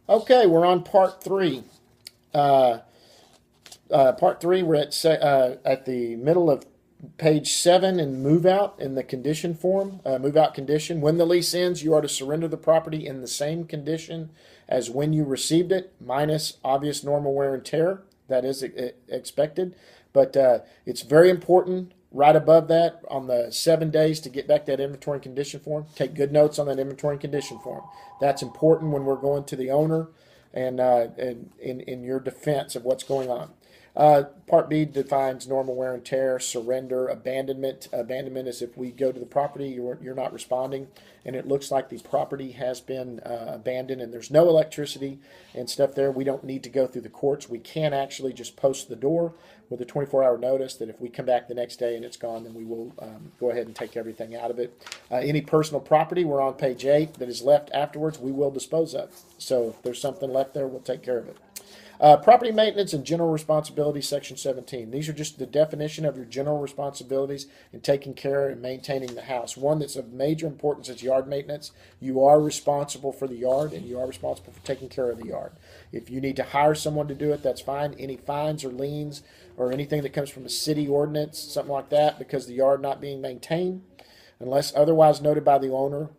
Okay, we're on part three. Uh, Part three, we're at the middle of page 7 in move out in the condition form, move out condition. When the lease ends, you are to surrender the property in the same condition as when you received it, minus obvious normal wear and tear. That is expected. But it's very important right above that on the 7 days to get back that inventory and condition form. Take good notes on that inventory and condition form. That's important when we're going to the owner and in your defense of what's going on. Part B defines normal wear and tear, surrender, abandonment. Abandonment is if we go to the property, you're not responding, and it looks like the property has been abandoned and there's no electricity and stuff there. We don't need to go through the courts. We can actually just post the door with a 24-hour notice that if we come back the next day and it's gone, then we will go ahead and take everything out of it. Any personal property, we're on page 8, that is left afterwards, we will dispose of. So if there's something left there, we'll take care of it. Property maintenance and general responsibilities, section 17. These are just the definition of your general responsibilities in taking care and maintaining the house. One that's of major importance is yard maintenance. You are responsible for the yard and you are responsible for taking care of the yard. If you need to hire someone to do it, that's fine. Any fines or liens or anything that comes from a city ordinance, something like that, because the yard not being maintained, unless otherwise noted by the owner,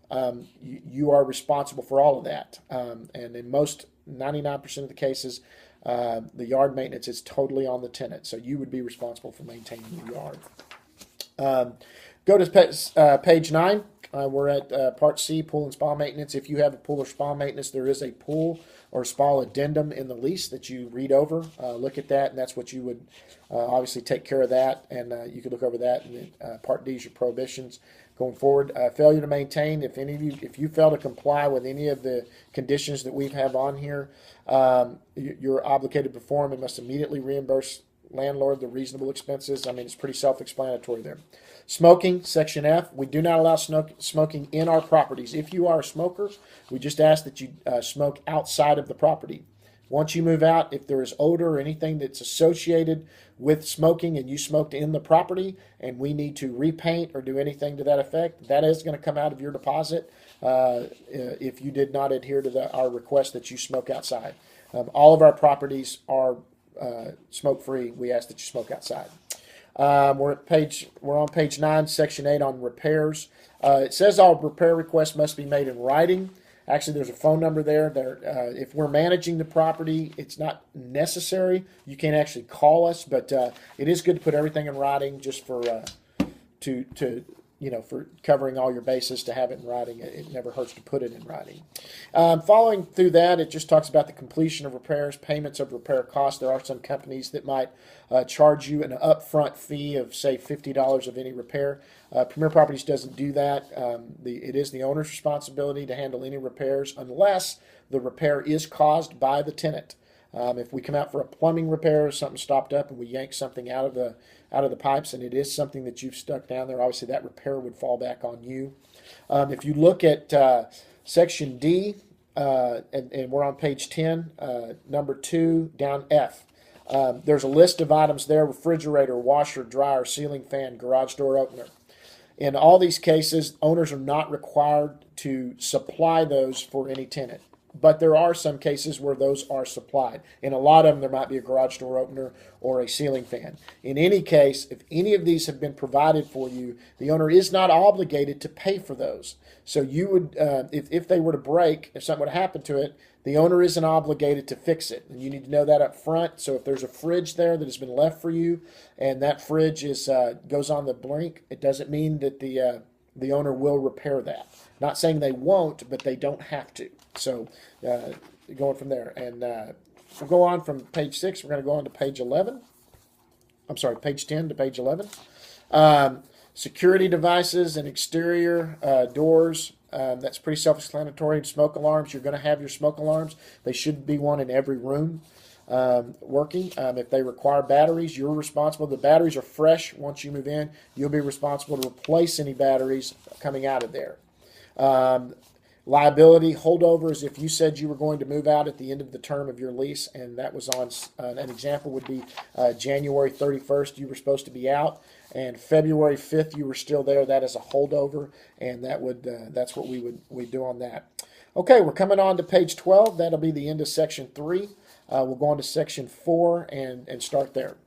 you are responsible for all of that. And in most 99% of the cases, the yard maintenance is totally on the tenant, so you would be responsible for maintaining the yard. Go to page 9. We're at part C, pool and spa maintenance. If you have a pool or spa maintenance, there is a pool or spa addendum in the lease that you read over. Look at that, and that's what you would obviously take care of that, and you could look over that. And part D is your prohibitions going forward. Failure to maintain. If you fail to comply with any of the conditions that we have on here, you're obligated to perform and must immediately reimburse landlord the reasonable expenses. I mean, it's pretty self-explanatory there. Smoking, section F. We do not allow smoking in our properties. If you are a smoker, we just ask that you smoke outside of the property. Once you move out, if there is odor or anything that's associated with smoking and you smoked in the property and we need to repaint or do anything to that effect, that is going to come out of your deposit if you did not adhere to our request that you smoke outside. All of our properties are smoke-free. We ask that you smoke outside. We're on page 9, section 8 on repairs. It says all repair requests must be made in writing. Actually, there's a phone number there. If we're managing the property, it's not necessary. You can actually call us, but it is good to put everything in writing just for for covering all your bases, to have it in writing. It never hurts to put it in writing. Following through that, it just talks about the completion of repairs, payments of repair costs. There are some companies that might charge you an upfront fee of, say, $50 of any repair. Premier Properties doesn't do that. It is the owner's responsibility to handle any repairs unless the repair is caused by the tenant. If we come out for a plumbing repair, something stopped up, and we yank something out of the pipes, and it is something that you've stuck down there, obviously that repair would fall back on you. If you look at section D, and we're on page 10, number 2, down F. There's a list of items there: refrigerator, washer, dryer, ceiling fan, garage door opener. In all these cases, owners are not required to supply those for any tenant. But there are some cases where those are supplied. In a lot of them, there might be a garage door opener or a ceiling fan. In any case, if any of these have been provided for you, the owner is not obligated to pay for those. So you would, if they were to break, if something would happen to it, the owner isn't obligated to fix it. And you need to know that up front. So if there's a fridge there that has been left for you, and that fridge goes on the blink, it doesn't mean that the owner will repair that. Not saying they won't, but they don't have to. So going from there. And we'll go on from page 6. We're going to go on to page 11. I'm sorry, page 10 to page 11. Security devices and exterior doors. That's pretty self-explanatory. Smoke alarms. You're going to have your smoke alarms. They should be one in every room working. If they require batteries, you're responsible. The batteries are fresh once you move in. You'll be responsible to replace any batteries coming out of there. Liability holdovers. If you said you were going to move out at the end of the term of your lease, and that was on an example would be January 31st, you were supposed to be out, and February 5th you were still there, that is a holdover, and that's what we do on that. Okay, we're coming on to page 12. That'll be the end of section 3. We'll go on to section 4 and start there.